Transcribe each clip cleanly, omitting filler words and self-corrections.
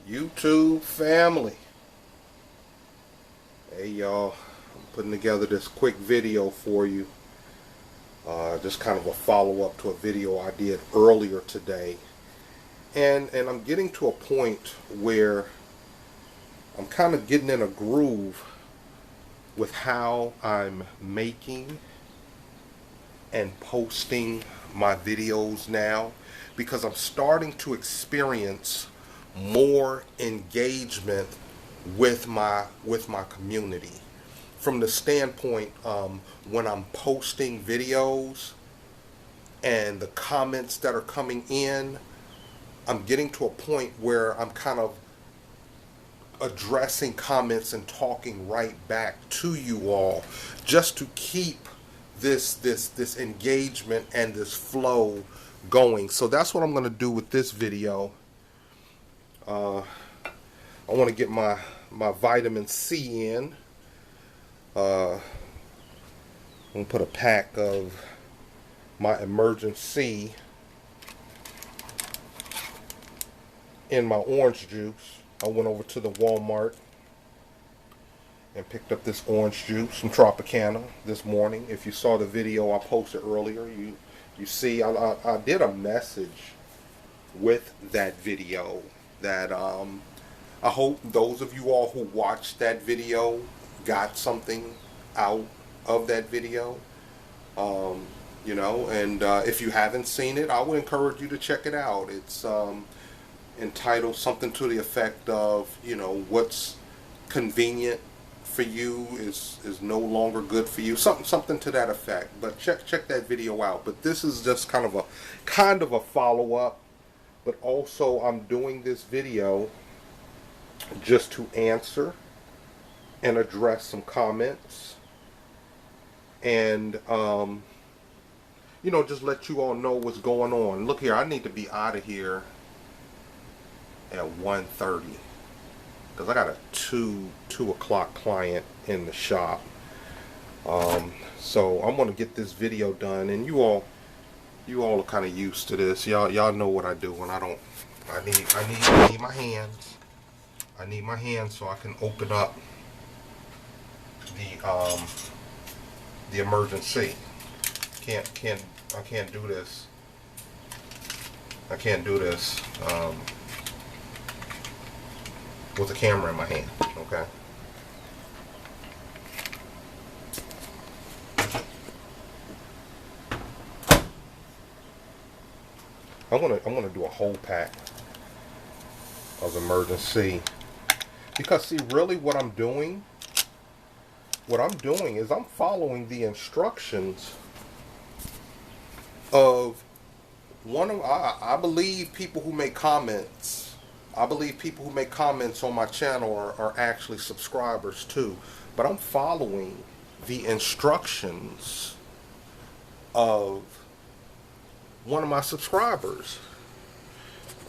YouTube family. Hey y'all, I'm putting together this quick video for you. Just kind of a follow-up to a video I did earlier today. And I'm getting to a point where I'm kind of getting in a groove with how I'm making and posting my videos now, because I'm starting to experience more engagement with my community, from the standpoint when I'm posting videos and the comments that are coming in. I'm getting to a point where I'm kind of addressing comments and talking right back to you all, just to keep this engagement and this flow going. So that's what I'm going to do with this video. I want to get my vitamin C in. I'm going to put a pack of my emergency in my orange juice. I went over to the Walmart and picked up this orange juice from Tropicana this morning. If you saw the video I posted earlier, you see I did a message with that video that I hope those of you all who watched that video got something out of that video. You know, and if you haven't seen it, I would encourage you to check it out. It's entitled something to the effect of, you know, what's convenient for you is no longer good for you, something to that effect. But check that video out. But this is just kind of a follow-up, but also I'm doing this video just to answer and address some comments, and you know, just let you all know what's going on. Look here, I need to be out of here at 1:30 because I got a 2 o'clock client in the shop. So I'm gonna get this video done, and you all are kind of used to this. Y'all know what I do when I don't. I need my hands. I need my hands so I can open up the emergency. I can't do this. I can't do this with a camera in my hand. Okay. I'm gonna do a whole pack of emergency, because see, really what I'm doing is I'm following the instructions of one of, I believe people who make comments. I believe people who make comments on my channel are actually subscribers too. But I'm following the instructions of one of my subscribers.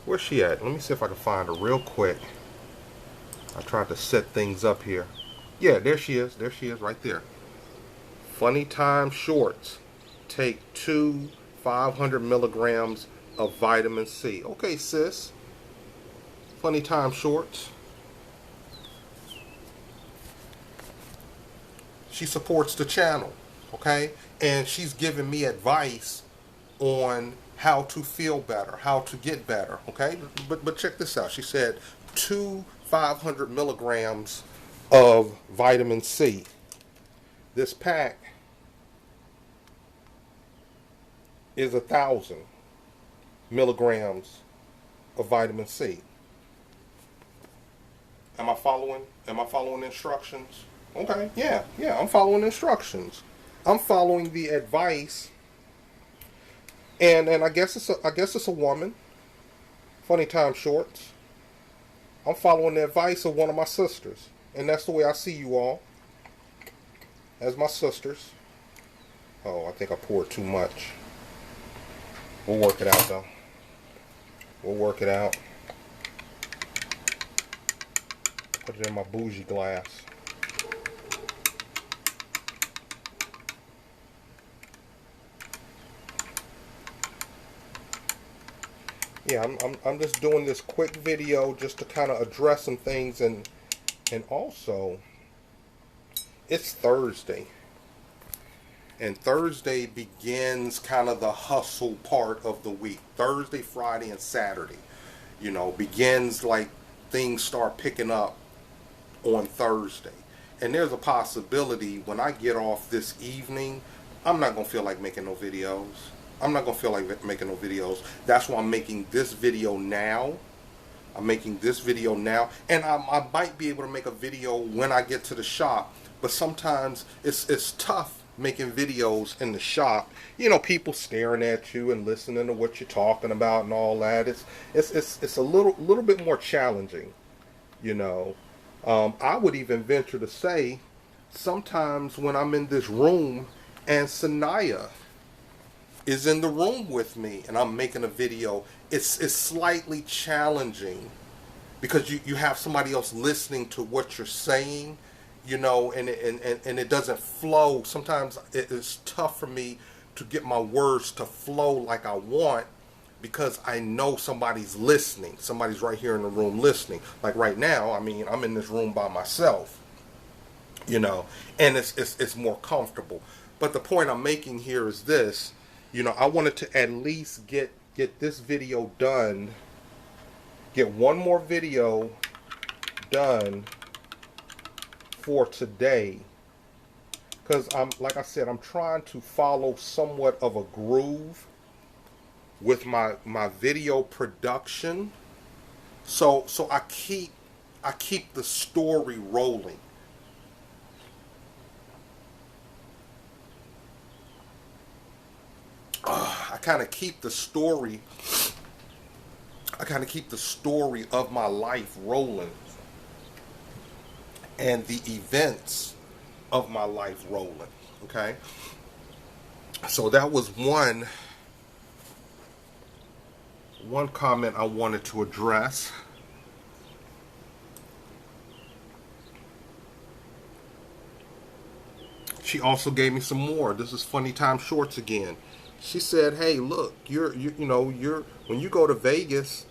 Where's she at? Let me see if I can find her real quick. I tried to set things up here. Yeah, there she is. There she is right there. Funny Time Shorts. Take 2 500 milligrams of vitamin C. Okay, sis. Funny Time Shorts. She supports the channel, okay? And she's giving me advice on how to feel better, how to get better, okay? But check this out. She said 2 500 milligrams of vitamin C. This pack is 1,000 milligrams of vitamin C. Am I following instructions? Okay, yeah, I'm following instructions. I'm following the advice, and I guess it's a woman. Funny Time Shorts. I'm following the advice of one of my sisters, and that's the way I see you all, as my sisters. Oh, I think I poured too much. We'll work it out though. We'll work it out. Put it in my bougie glass. yeah, I'm just doing this quick video just to kind of address some things, and also it's Thursday. And Thursday begins kind of the hustle part of the week. Thursday, Friday, and Saturday, begins like things start picking up on Thursday. And there's a possibility when I get off this evening, I'm not going to feel like making no videos. I'm not going to feel like making no videos. That's why I'm making this video now. I'm making this video now. And I might be able to make a video when I get to the shop. But sometimes it's tough making videos in the shop. People staring at you and listening to what you're talking about and all that. It's a little bit more challenging, I would even venture to say sometimes when I'm in this room and Sanaya is in the room with me and I'm making a video, it's slightly challenging because you have somebody else listening to what you're saying, and it doesn't flow. Sometimes it's tough for me to get my words to flow like I want because I know somebody's listening. Somebody's right here in the room listening. Like right now, I'm in this room by myself, and it's more comfortable. But the point I'm making here is this, I wanted to at least get this video done, get one more video done for today. Because like I said, I'm trying to follow somewhat of a groove with my video production, so I keep the story rolling. I kind of keep the story of my life rolling and the events of my life rolling. Okay, so that was one comment I wanted to address. She also gave me some more. This is Funny Time Shorts again. She said, "Hey, look, you're when you go to Vegas,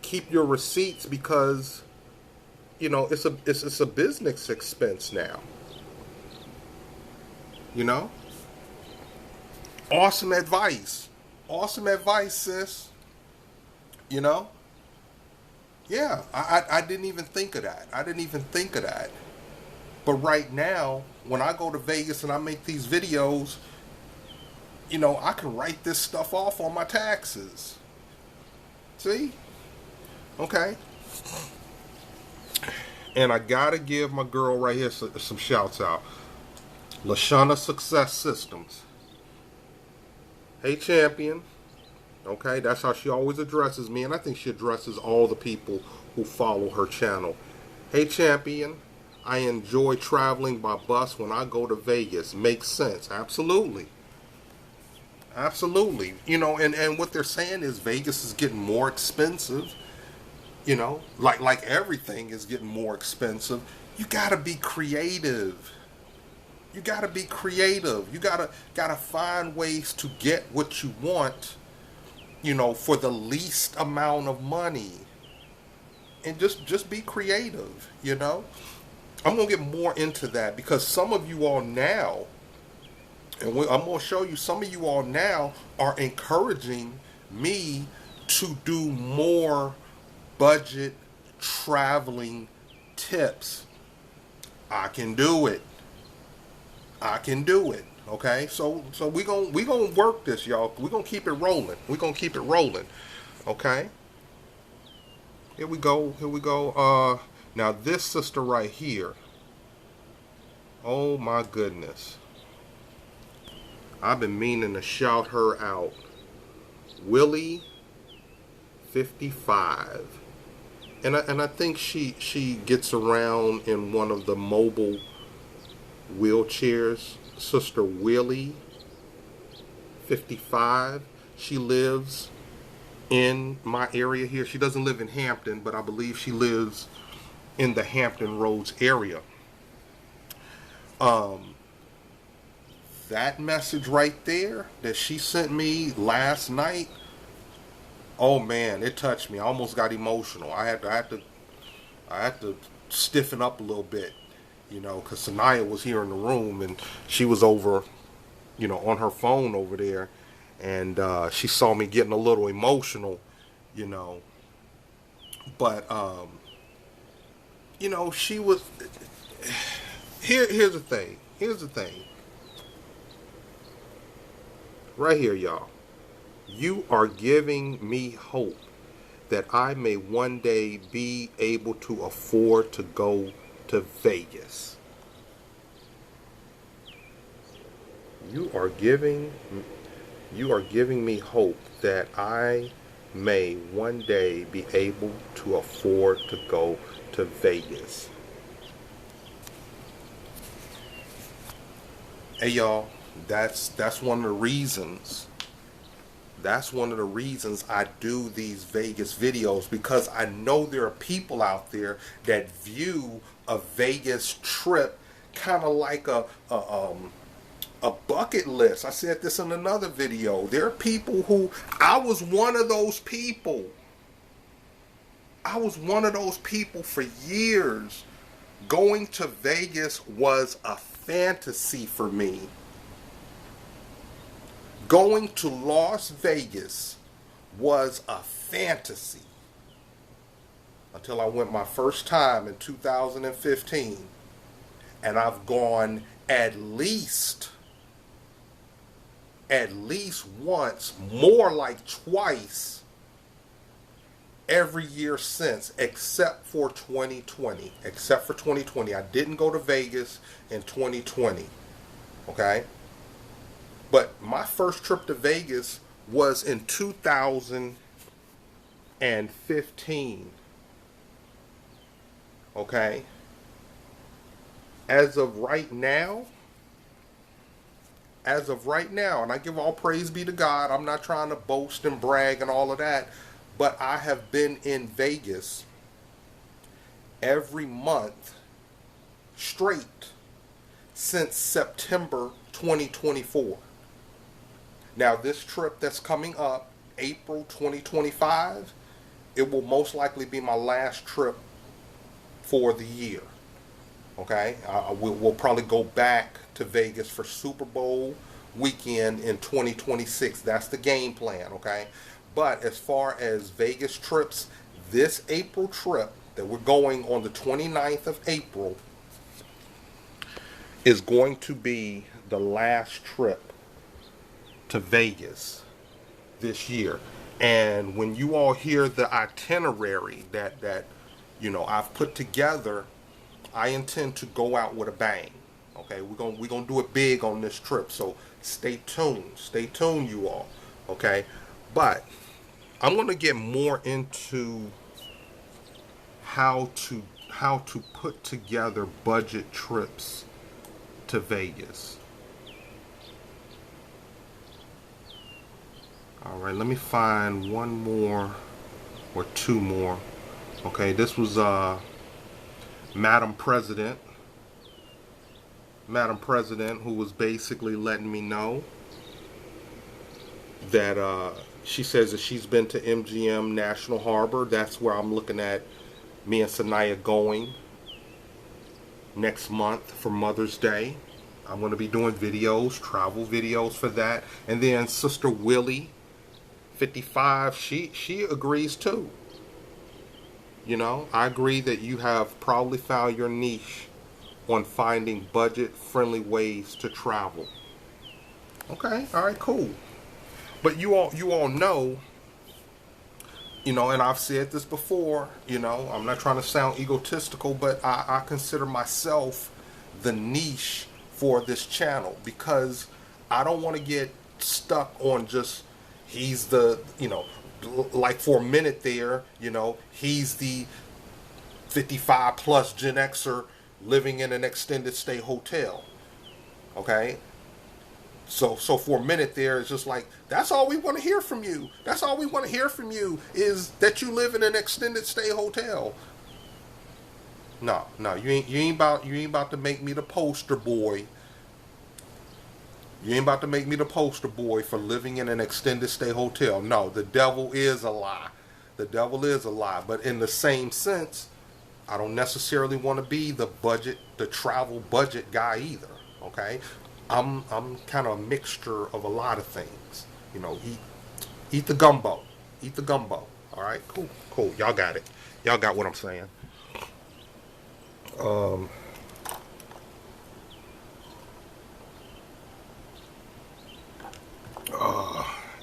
keep your receipts because it's a business expense now. Awesome advice. Awesome advice, sis. Yeah, I didn't even think of that. But right now, when I go to Vegas and I make these videos, I can write this stuff off on my taxes. See? Okay. And I gotta give my girl right here some shouts out. Lashana Success Systems. Hey, champion. Okay, that's how she always addresses me, and I think she addresses all the people who follow her channel. Hey, champion, I enjoy traveling by bus when I go to Vegas. Makes sense. Absolutely. Absolutely. And what they're saying is Vegas is getting more expensive. Like everything is getting more expensive. You gotta be creative. You gotta find ways to get what you want, for the least amount of money. And just be creative, I'm going to get more into that because some of you all now, and I'm going to show you, some of you all now are encouraging me to do more budget traveling tips. I can do it. Okay, so we gonna work this, y'all. We gonna keep it rolling. Okay. Here we go. Now this sister right here. Oh my goodness. I've been meaning to shout her out. Willie 55. And I think she gets around in one of the mobile wheelchairs. Sister Willie 55. She lives in my area here. She doesn't live in Hampton, but I believe she lives in the Hampton Roads area. That message right there that she sent me last night, Oh man, it touched me. I almost got emotional. I had to stiffen up a little bit, you know, because Sanaya was here in the room and she was over, you know, on her phone over there, and she saw me getting a little emotional, you know. But you know, she was. Here's the thing. Here's the thing. Right here, y'all. You are giving me hope that I may one day be able to afford to go to Vegas. You are giving me hope that I may one day be able to afford to go to Vegas. Hey y'all, that's one of the reasons. That's one of the reasons I do these Vegas videos, because I know there are people out there that view a Vegas trip kind of like a bucket list. I said this in another video. There are people who, I was one of those people. I was one of those people for years. Going to Vegas was a fantasy for me. Going to Las Vegas was a fantasy until I went my first time in 2015, and I've gone at least once, more like twice, every year since, except for 2020. Except for 2020. I didn't go to Vegas in 2020. Okay? But my first trip to Vegas was in 2015. Okay? As of right now, and I give all praise be to God, I'm not trying to boast and brag and all of that, but I have been in Vegas every month straight since September 2024. Now, this trip that's coming up, April 2025, it will most likely be my last trip for the year. Okay? We'll probably go back to Vegas for Super Bowl weekend in 2026. That's the game plan, okay? But as far as Vegas trips, this April trip that we're going on the 29th of April is going to be the last trip to Vegas this year. And when you all hear the itinerary that you know I've put together, I intend to go out with a bang. Okay, we're gonna do it big on this trip. So stay tuned, you all. Okay, but I'm gonna get more into how to put together budget trips to Vegas. All right, let me find one more or two more. Okay, this was Madam President, who was basically letting me know that she says that she's been to MGM National Harbor. That's where I'm looking at me and Sanaya going next month for Mother's Day. I'm going to be doing videos, travel videos for that. And then Sister Willie, 55, she agrees too. You know, I agree that you have probably found your niche on finding budget-friendly ways to travel. Okay, all right, cool. But you all know, you know, and I've said this before, you know, I'm not trying to sound egotistical, but I consider myself the niche for this channel, because I don't want to get stuck on just, he's the, you know, like for a minute there, you know, he's the 55 plus Gen Xer living in an extended stay hotel. Okay? So for a minute there, it's just like, that's all we want to hear from you. That's all we want to hear from you, is that you live in an extended stay hotel. No, you ain't about to make me the poster boy. You ain't about to make me the poster boy for living in an extended stay hotel. No, the devil is a lie. The devil is a lie. But in the same sense, I don't necessarily want to be the travel budget guy either. Okay, I'm kind of a mixture of a lot of things. You know, eat the gumbo, eat the gumbo. All right, cool, cool. Y'all got it. Y'all got what I'm saying. Um,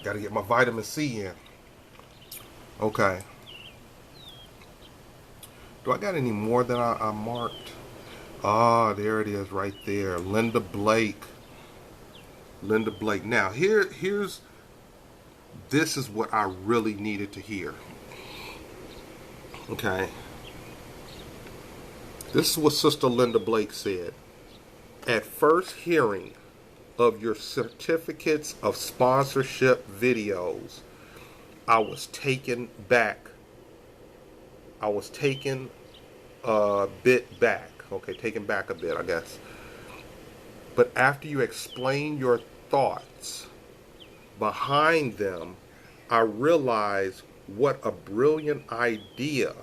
Got to get my vitamin C in. Okay. Do I got any more that I marked? Ah, there it is right there. Linda Blake. Linda Blake. Now, this is what I really needed to hear. Okay. This is what Sister Linda Blake said. At first hearing of your certificates of sponsorship videos, I was taken back. I was taken a bit back. Okay, taken back a bit, I guess. But after you explain your thoughts behind them, I realized what a brilliant idea.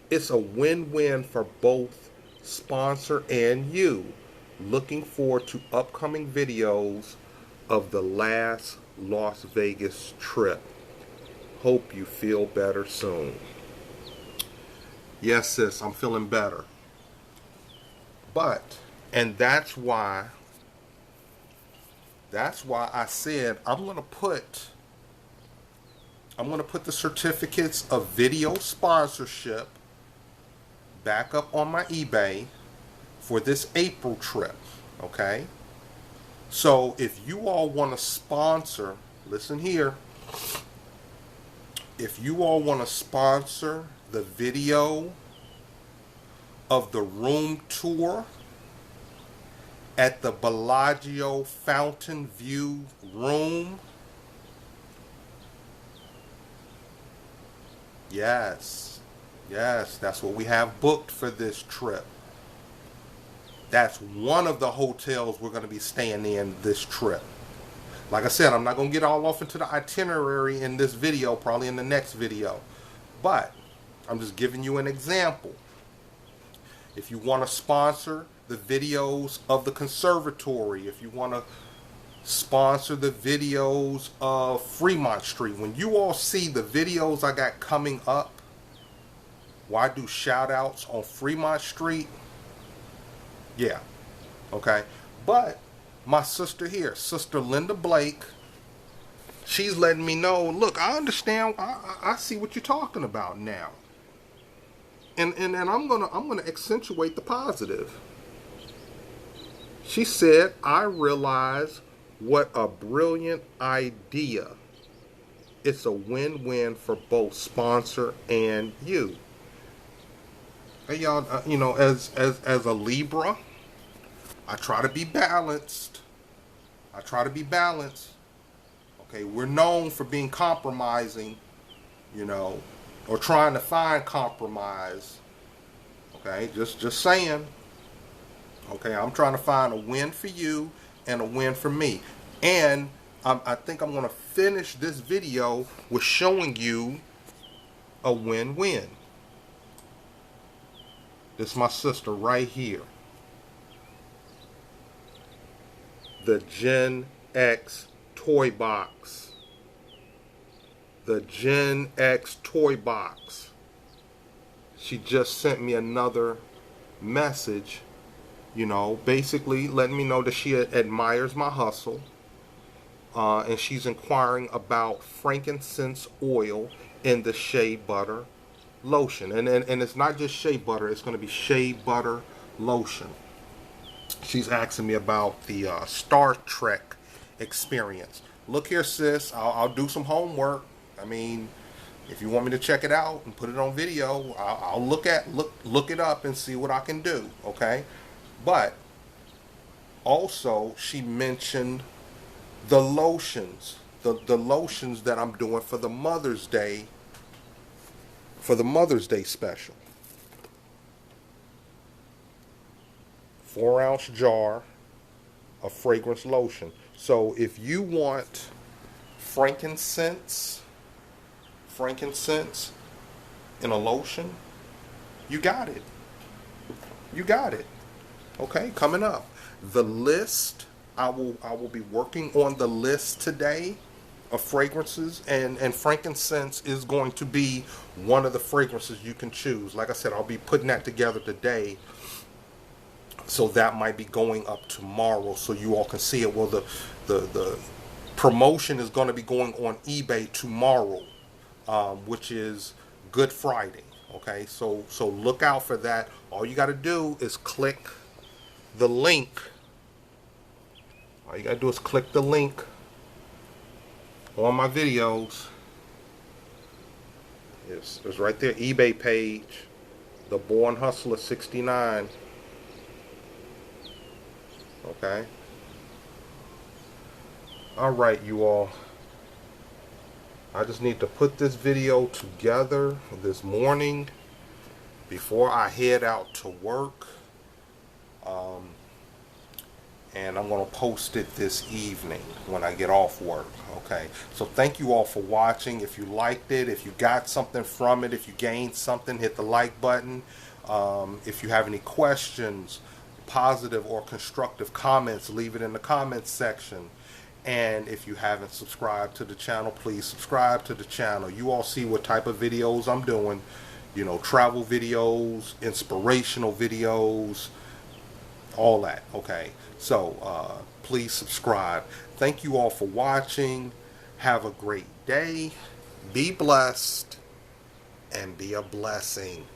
It's a win-win for both sponsor and you. Looking forward to upcoming videos of the last Las Vegas trip. Hope you feel better soon. Yes, sis, I'm feeling better. But, and that's why I said I'm gonna put the certificates of video sponsorship back up on my eBay for this April trip. Okay? So if you all want to sponsor, listen here. If you all want to sponsor the video of the room tour at the Bellagio Fountain View room, yes, that's what we have booked for this trip. That's one of the hotels we're going to be staying in this trip. Like I said, I'm not going to get all off into the itinerary in this video, probably in the next video. But I'm just giving you an example. If you want to sponsor the videos of the conservatory, if you want to sponsor the videos of Fremont Street, when you all see the videos I got coming up, why do shout outs on Fremont Street? Yeah, okay. But my sister here, Sister Linda Blake, she's letting me know, look, I understand, I see what you're talking about now. And I'm gonna accentuate the positive. She said, I realize what a brilliant idea. It's a win-win for both sponsor and you. Hey y'all, you know, as a Libra, I try to be balanced. Okay, we're known for being compromising, you know, or trying to find compromise. Okay, just saying. Okay, I'm trying to find a win for you and a win for me. And I think I'm going to finish this video with showing you a win-win. This is my sister right here. The Gen X toy box. The Gen X toy box. She just sent me another message, you know, basically letting me know that she admires my hustle. And she's inquiring about frankincense oil in the shea butter lotion. And it's not just shea butter, it's going to be shea butter lotion. She's asking me about the Star Trek experience. Look here, sis, I'll do some homework. I mean, if you want me to check it out and put it on video, I'll look it up and see what I can do, okay? But also, she mentioned the lotions, the lotions that I'm doing for the Mother's Day, special. 4-ounce jar, a fragrance lotion. So if you want frankincense in a lotion, you got it. You got it. Okay, coming up. The list, I will be working on the list today of fragrances, and frankincense is going to be one of the fragrances you can choose. Like I said, I'll be putting that together today. So that might be going up tomorrow so you all can see it. Well, the promotion is going to be going on eBay tomorrow, which is Good Friday. Okay, so look out for that. All you got to do is click the link. All you got to do is click the link on my videos. It's right there, eBay page, The Born Hustler 69. Okay. All right, you all. I just need to put this video together this morning before I head out to work. And I'm going to post it this evening when I get off work. Okay, so thank you all for watching. If you liked it, if you got something from it, if you gained something, hit the like button. If you have any questions, positive or constructive comments, leave it in the comments section. And if you haven't subscribed to the channel, please subscribe to the channel. You all see what type of videos I'm doing. You know, travel videos, inspirational videos, all that. Okay, so please subscribe. Thank you all for watching. Have a great day. Be blessed and be a blessing.